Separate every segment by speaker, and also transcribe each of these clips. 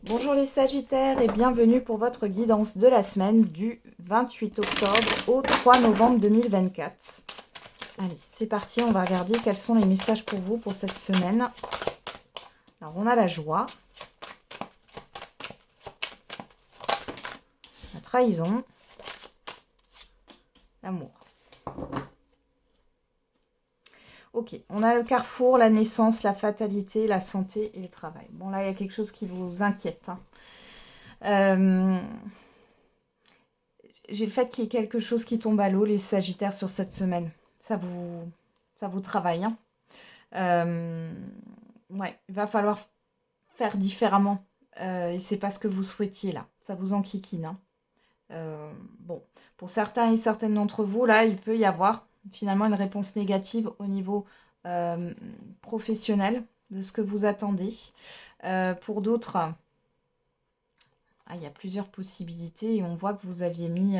Speaker 1: Bonjour les Sagittaires et bienvenue pour votre guidance de la semaine du 28 octobre au 3 novembre 2024. Allez, c'est parti, on va regarder quels sont les messages pour vous pour cette semaine. Alors, on a la joie, la trahison, l'amour. Ok, on a le carrefour, la naissance, la fatalité, la santé et le travail. Bon, là, il y a quelque chose qui vous inquiète. J'ai le fait qu'il y ait quelque chose qui tombe à l'eau, les Sagittaires, sur cette semaine. Ça vous travaille. Ouais, il va falloir faire différemment. Et c'est pas ce que vous souhaitiez là. Ça vous enquiquine. Bon, pour certains et certaines d'entre vous, là, il peut y avoir finalement une réponse négative au niveau euh, professionnel de ce que vous attendez. Pour d'autres, il y a plusieurs possibilités et on voit que vous aviez mis...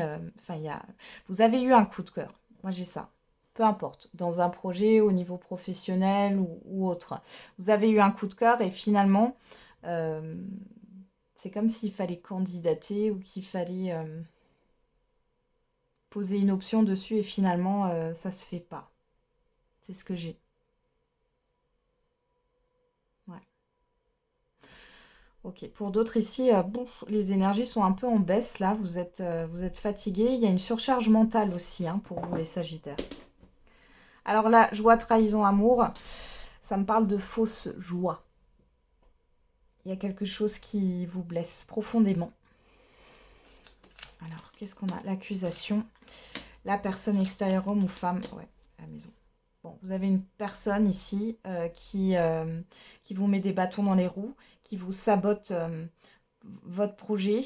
Speaker 1: vous avez eu un coup de cœur. Moi, j'ai ça. Peu importe, dans un projet au niveau professionnel ou autre. Vous avez eu un coup de cœur et finalement, euh, c'est comme s'il fallait candidater ou qu'il fallait poser une option dessus et finalement, ça se fait pas. C'est ce que j'ai. Ouais. Ok, pour d'autres ici, bon, les énergies sont un peu en baisse là, vous êtes fatigués. Il y a une surcharge mentale aussi pour vous les Sagittaires. Alors là, joie, trahison, amour, ça me parle de fausse joie. Il y a quelque chose qui vous blesse profondément. Alors, qu'est-ce qu'on a? L'accusation, la personne extérieure, homme ou femme, ouais, à la maison. Bon, vous avez une personne ici qui vous met des bâtons dans les roues, qui vous sabote votre projet,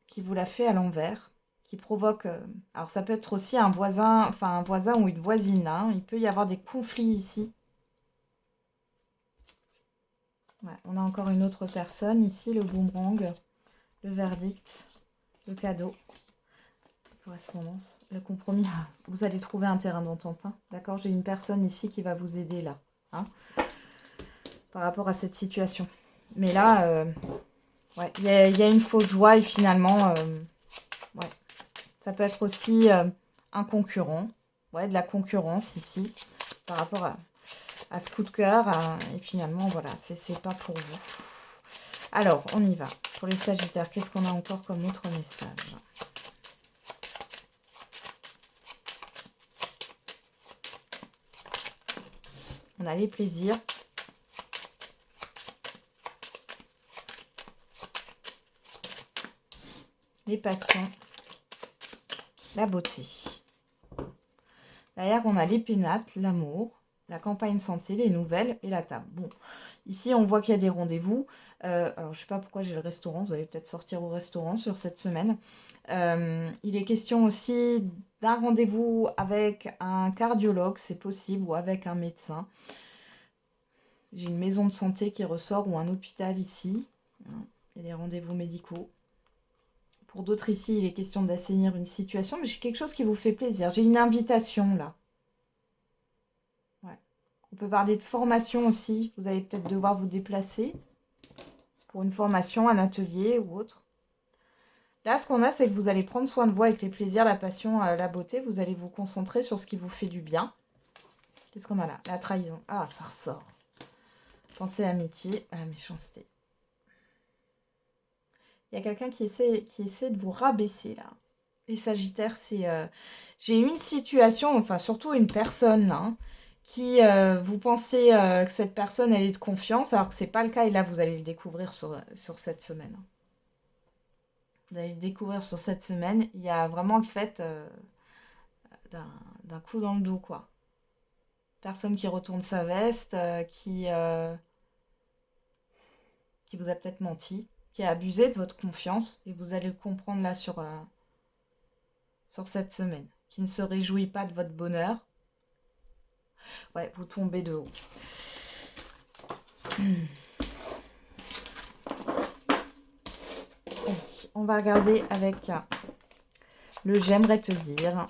Speaker 1: qui vous l'a fait à l'envers, qui provoque... alors ça peut être aussi un voisin ou une voisine. Il peut y avoir des conflits ici. Ouais, on a encore une autre personne ici, le boomerang, le verdict, le cadeau, la correspondance, le compromis. Vous allez trouver un terrain d'entente. D'accord, j'ai une personne ici qui va vous aider là, par rapport à cette situation. Mais là, ouais, il y a une fausse joie et finalement, ouais, ça peut être aussi un concurrent. Ouais, de la concurrence ici, par rapport à ce coup de cœur. Et finalement, voilà, c'est pas pour vous. Alors, on y va. Pour les Sagittaires, qu'est-ce qu'on a encore comme autre message? On a les plaisirs. Les passions. La beauté. Derrière, on a les pénates, l'amour, la campagne santé, les nouvelles et la table. Bon, ici, on voit qu'il y a des rendez-vous. Alors, je ne sais pas pourquoi j'ai le restaurant. Vous allez peut-être sortir au restaurant sur cette semaine. Il est question aussi d'un rendez-vous avec un cardiologue, c'est possible, ou avec un médecin. J'ai une maison de santé qui ressort ou un hôpital ici. Il y a des rendez-vous médicaux. Pour d'autres ici, il est question d'assainir une situation, mais j'ai quelque chose qui vous fait plaisir. J'ai une invitation là. Ouais. On peut parler de formation aussi. Vous allez peut-être devoir vous déplacer pour une formation, un atelier ou autre. Là, ce qu'on a, c'est que vous allez prendre soin de vous avec les plaisirs, la passion, la beauté. Vous allez vous concentrer sur ce qui vous fait du bien. Qu'est-ce qu'on a là? La trahison. Ah, ça ressort. Pensée, amitié, à la méchanceté. Il y a quelqu'un qui essaie de vous rabaisser là. Les Sagittaires, c'est... j'ai une situation, enfin surtout une personne qui, vous pensez que cette personne, elle est de confiance, alors que c'est pas le cas. Et là, vous allez le découvrir sur cette semaine. Vous allez le découvrir sur cette semaine. Il y a vraiment le fait d'un coup dans le dos, quoi. Personne qui retourne sa veste, qui vous a peut-être menti, qui a abusé de votre confiance. Et vous allez le comprendre là sur cette semaine. Qui ne se réjouit pas de votre bonheur. Ouais, vous tombez de haut. Oui, on va regarder avec le j'aimerais te dire.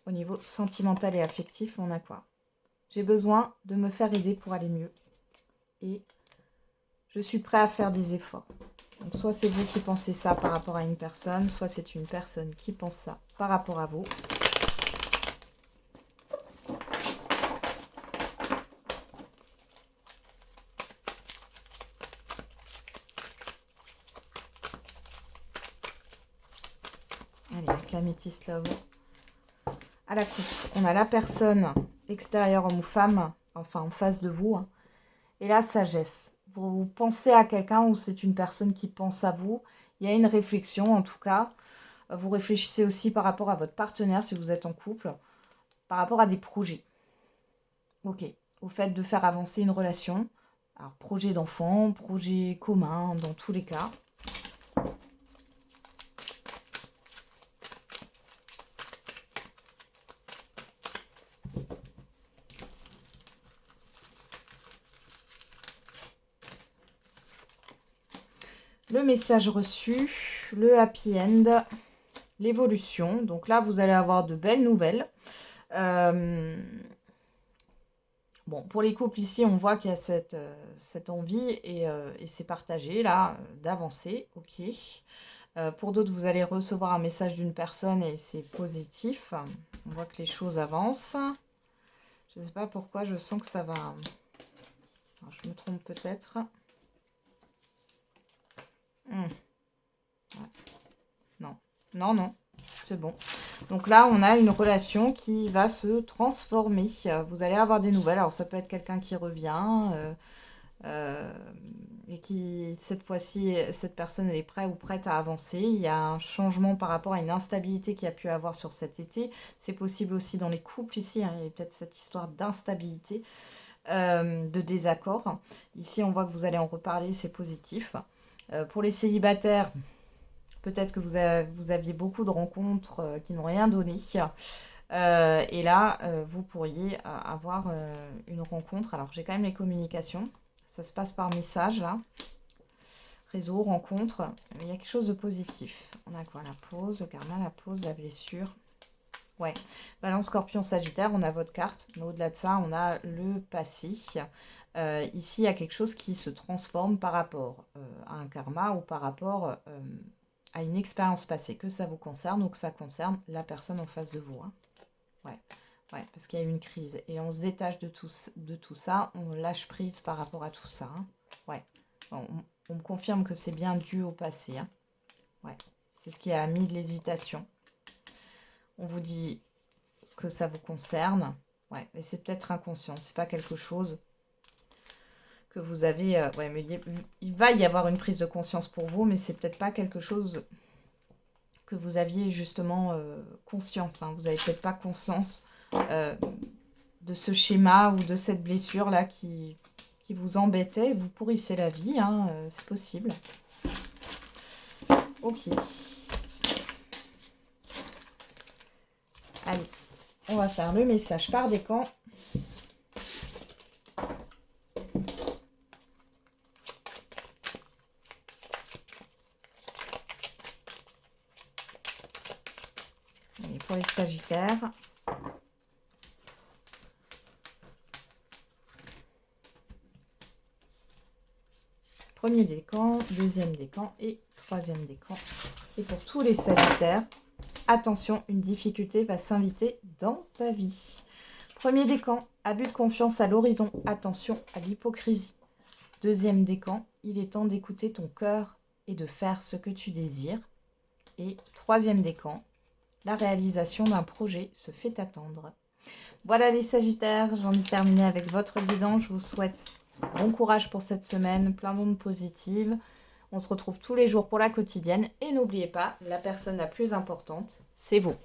Speaker 1: au niveau sentimental et affectif, on a quoi? J'ai besoin de me faire aider pour aller mieux. Et je suis prêt à faire des efforts. Donc soit c'est vous qui pensez ça par rapport à une personne, soit c'est une personne qui pense ça par rapport à vous. Allez, avec la métisse love. À la coupe, on a la personne extérieure, homme ou femme, enfin en face de vous. Et la sagesse. Vous pensez à quelqu'un ou c'est une personne qui pense à vous. Il y a une réflexion en tout cas. Vous réfléchissez aussi par rapport à votre partenaire si vous êtes en couple, par rapport à des projets. Ok, au fait de faire avancer une relation. Alors projet d'enfant, projet commun dans tous les cas. Le message reçu, le happy end, l'évolution. Donc là, vous allez avoir de belles nouvelles. Bon, pour les couples ici, on voit qu'il y a cette envie et c'est partagé là, d'avancer. Ok. Pour d'autres, vous allez recevoir un message d'une personne et c'est positif. On voit que les choses avancent. Je ne sais pas pourquoi, je sens que ça va... Alors, je me trompe peut-être. Ouais. Non, non, non, c'est bon. Donc là, on a une relation qui va se transformer. Vous allez avoir des nouvelles. Alors, ça peut être quelqu'un qui revient et qui, cette fois-ci, cette personne, elle est prête ou prête à avancer. Il y a un changement par rapport à une instabilité qu'il y a pu avoir sur cet été. C'est possible aussi dans les couples ici. Hein, il y a peut-être cette histoire d'instabilité, de désaccord. Ici, on voit que vous allez en reparler, c'est positif. Pour les célibataires, peut-être que vous aviez beaucoup de rencontres qui n'ont rien donné. Et là, vous pourriez avoir une rencontre. Alors, j'ai quand même les communications. Ça se passe par message, là. Réseau, rencontre. Mais il y a quelque chose de positif. On a quoi? La pause, le karma, la pause, la blessure. Ouais. Balance, Scorpion, Sagittaire, on a votre carte. Mais au-delà de ça, on a le passé. Ici, il y a quelque chose qui se transforme par rapport à un karma ou par rapport à une expérience passée, que ça vous concerne ou que ça concerne la personne en face de vous. Hein. Ouais. Ouais, parce qu'il y a eu une crise. Et on se détache de tout ça, on lâche prise par rapport à tout ça. Hein. Ouais. Bon, on me confirme que c'est bien dû au passé. Hein. Ouais. C'est ce qui a mis de l'hésitation. On vous dit que ça vous concerne. Ouais, mais c'est peut-être inconscient. C'est pas quelque chose que vous avez... ouais, mais il va y avoir une prise de conscience pour vous, mais c'est peut-être pas quelque chose que vous aviez justement conscience. Hein. Vous n'avez peut-être pas conscience de ce schéma ou de cette blessure-là qui vous embêtait. Vous pourrissez la vie, hein, c'est possible. Ok. Allez, on va faire le message par décan. Et pour les Sagittaires. Premier décan, deuxième décan et troisième décan. Et pour tous les Sagittaires, attention, une difficulté va s'inviter dans ta vie. Premier décan, abus de confiance à l'horizon. Attention à l'hypocrisie. Deuxième décan, il est temps d'écouter ton cœur et de faire ce que tu désires. Et troisième décan, la réalisation d'un projet se fait attendre. Voilà les Sagittaires, j'en ai terminé avec votre guidance. Je vous souhaite bon courage pour cette semaine, plein d'ondes positives. On se retrouve tous les jours pour la quotidienne. Et n'oubliez pas, la personne la plus importante, c'est vous.